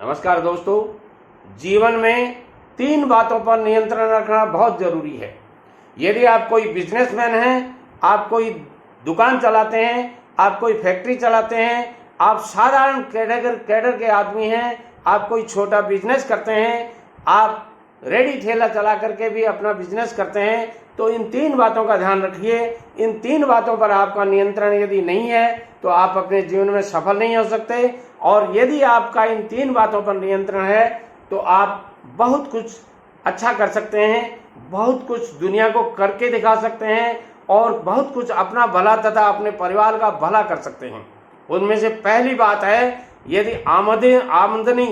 नमस्कार दोस्तों, जीवन में 3 बातों पर नियंत्रण रखना बहुत जरूरी है। यदि आप कोई बिजनेसमैन हैं, आप कोई दुकान चलाते हैं, आप कोई फैक्ट्री चलाते हैं, आप साधारण कैडर के आदमी हैं, आप कोई छोटा बिजनेस करते हैं, आप रेडी ठेला चला करके भी अपना बिजनेस करते हैं, तो इन 3 बातों का ध्यान रखिए। इन 3 बातों पर आपका नियंत्रण यदि नहीं है तो आप अपने जीवन में सफल नहीं हो सकते। और यदि आपका इन 3 बातों पर नियंत्रण है तो आप बहुत कुछ अच्छा कर सकते हैं, बहुत कुछ दुनिया को करके दिखा सकते हैं और बहुत कुछ अपना भला तथा अपने परिवार का भला कर सकते हैं। उनमें से पहली बात है, यदि आमदनी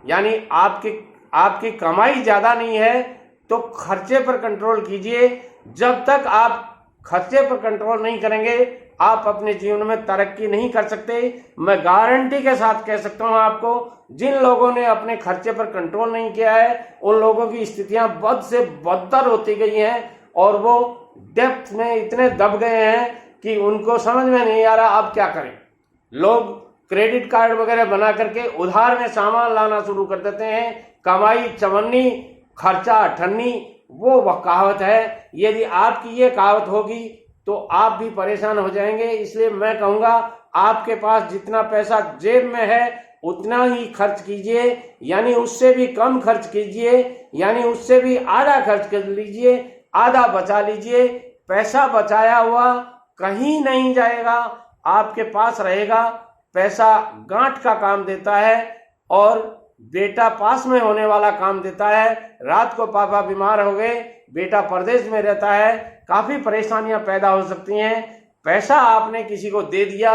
यानी आपकी कमाई ज़्यादा नहीं है तो खर्चे पर कंट्रोल कीजिए। जब तक आप खर्चे पर कंट्रोल नहीं करेंगे आप अपने जीवन में तरक्की नहीं कर सकते। मैं गारंटी के साथ कह सकता हूं आपको, जिन लोगों ने अपने खर्चे पर कंट्रोल नहीं किया है उन लोगों की स्थितियां बद से बदतर होती गई हैं और वो डेप्थ में इतने दब गए हैं कि उनको समझ में नहीं आ रहा अब क्या करें। लोग क्रेडिट कार्ड वगैरह बना करके उधार में सामान लाना शुरू कर देते हैं। कमाई चवन्नी, खर्चा अठन्नी, वो कहावत है। यदि आपकी ये कहावत होगी तो आप भी परेशान हो जाएंगे। इसलिए मैं कहूंगा, आपके पास जितना पैसा जेब में है उतना ही खर्च कीजिए, यानी उससे भी कम खर्च कीजिए, यानी उससे भी आधा खर्च कर लीजिए, आधा बचा लीजिए। पैसा बचाया हुआ कहीं नहीं जाएगा, आपके पास रहेगा। पैसा गांठ का काम देता है और बेटा पास में होने वाला काम देता है। रात को पापा बीमार हो गए, बेटा परदेश में रहता है, काफी परेशानियां पैदा हो सकती हैं। पैसा आपने किसी को दे दिया,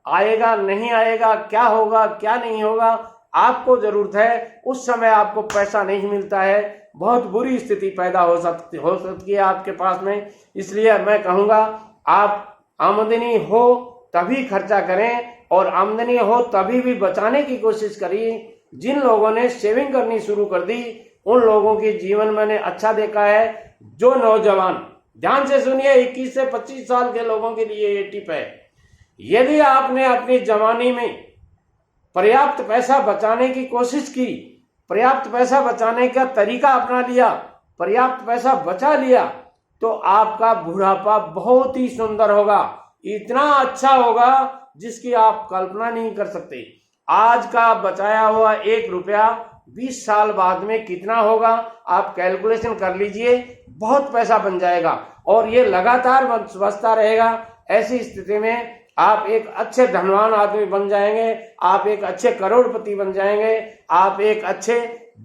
आएगा नहीं आएगा, क्या होगा क्या नहीं होगा, आपको जरूरत है, उस समय आपको पैसा नहीं मिलता है, बहुत बुरी स्थिति पैदा हो सकती है आपके पास में। इसलिए मैं कहूंगा, आप आमदनी हो तभी खर्चा करें और आमदनी हो तभी भी बचाने की कोशिश करिए। जिन लोगों ने सेविंग करनी शुरू कर दी उन लोगों के जीवन मैंने अच्छा देखा है। जो नौजवान, ध्यान से सुनिए, 21 से 25 साल के लोगों के लिए ये टिप है। यदि आपने अपनी जवानी में पर्याप्त पैसा बचाने की कोशिश की, पर्याप्त पैसा बचाने का तरीका अपना लिया, पर्याप्त पैसा बचा लिया, तो आपका बुढ़ापा बहुत ही सुंदर होगा, इतना अच्छा होगा जिसकी आप कल्पना नहीं कर सकते। आज का बचाया हुआ 1 रुपया 20 साल बाद में कितना होगा, आप कैलकुलेशन कर लीजिए, बहुत पैसा बन जाएगा और ये लगातार बचता रहेगा। ऐसी स्थिति में आप एक अच्छे धनवान आदमी बन जाएंगे, आप एक अच्छे करोड़पति बन जाएंगे, आप एक अच्छे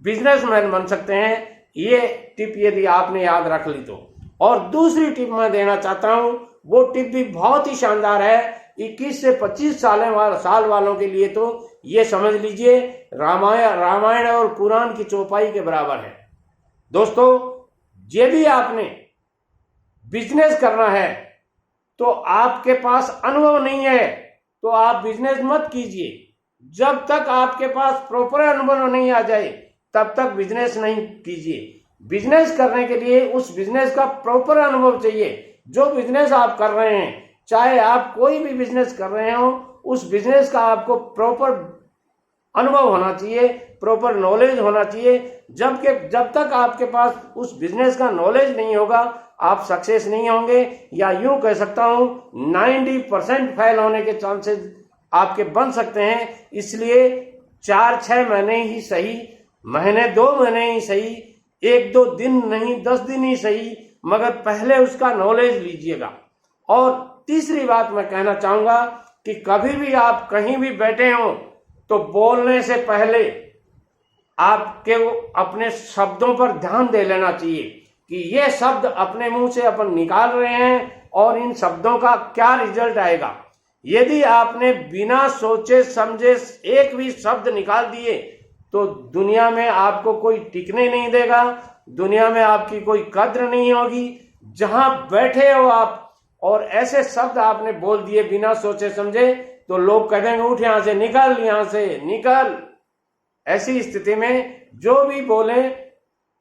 बिजनेसमैन बन सकते हैं। ये टिप यदि आपने याद रख ली तो। और दूसरी टिप मैं देना चाहता हूं, वो टिप भी बहुत ही शानदार है। 21 से 25 साल वालों के लिए तो ये समझ लीजिए रामायण और पुराण की चौपाई के बराबर है। दोस्तों, यदि आपने बिजनेस करना है तो आपके पास अनुभव नहीं है तो आप बिजनेस मत कीजिए। जब तक आपके पास प्रॉपर अनुभव नहीं आ जाए तब तक बिजनेस नहीं कीजिए। बिजनेस करने के लिए उस बिजनेस का प्रॉपर अनुभव चाहिए। जो बिजनेस आप कर रहे हैं, चाहे आप कोई भी बिजनेस कर रहे हो, उस बिजनेस का आपको प्रॉपर अनुभव होना चाहिए, प्रॉपर नॉलेज होना चाहिए। जब तक आपके पास उस बिजनेस का नॉलेज नहीं होगा आप सक्सेस नहीं होंगे, या यूं कह सकता हूं 90% फेल होने के चांसेस आपके बन सकते हैं। इसलिए 4-6 महीने ही सही, महीने 2 महीने ही सही, 1-2 दिन नहीं 10 दिन ही सही, मगर पहले उसका नॉलेज लीजिएगा। और तीसरी बात मैं कहना चाहूंगा कि कभी भी आप कहीं भी बैठे हो तो बोलने से पहले आपके अपने शब्दों पर ध्यान दे लेना चाहिए कि ये शब्द अपने मुंह से अपन निकाल रहे हैं और इन शब्दों का क्या रिजल्ट आएगा। यदि आपने बिना सोचे समझे एक भी शब्द निकाल दिए तो दुनिया में आपको कोई टिकने नहीं देगा, दुनिया में आपकी कोई कद्र नहीं होगी। जहां बैठे हो आप और ऐसे शब्द आपने बोल दिए बिना सोचे समझे तो लोग कहेंगे उठ यहां से, निकल यहां से, निकल। ऐसी स्थिति में जो भी बोले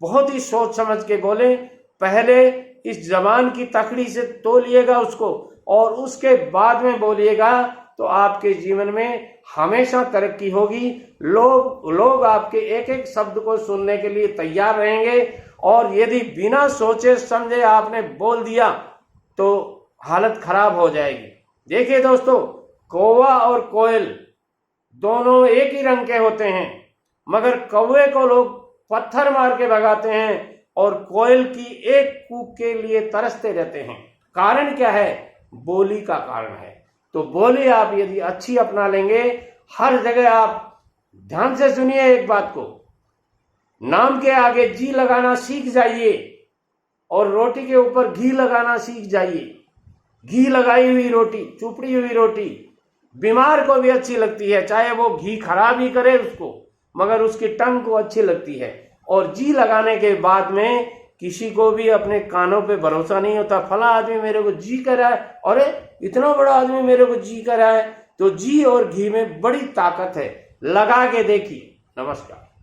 बहुत ही सोच समझ के बोले। पहले इस जबान की तकड़ी से तोलिएगा उसको और उसके बाद में बोलिएगा तो आपके जीवन में हमेशा तरक्की होगी। लोग आपके एक एक शब्द को सुनने के लिए तैयार रहेंगे, और यदि बिना सोचे समझे आपने बोल दिया तो हालत खराब हो जाएगी। देखिए दोस्तों, कौवा और कोयल दोनों एक ही रंग के होते हैं, मगर कौवे को लोग पत्थर मार के भगाते हैं और कोयल की एक कूक के लिए तरसते रहते हैं। कारण क्या है? बोली का कारण है। तो बोली आप यदि अच्छी अपना लेंगे, हर जगह आप ध्यान से सुनिए एक बात को, नाम के आगे जी लगाना सीख जाइए और रोटी के ऊपर घी लगाना सीख जाइए। घी लगाई हुई रोटी, चुपड़ी हुई रोटी बीमार को भी अच्छी लगती है, चाहे वो घी खराब ही करे उसको, मगर उसकी टंग को अच्छी लगती है। और जी लगाने के बाद में किसी को भी अपने कानों पे भरोसा नहीं होता, फला आदमी मेरे को जी कर रहा है, अरे इतना बड़ा आदमी मेरे को जी कर रहा है। तो जी और घी में बड़ी ताकत है, लगा के देखिए। नमस्कार।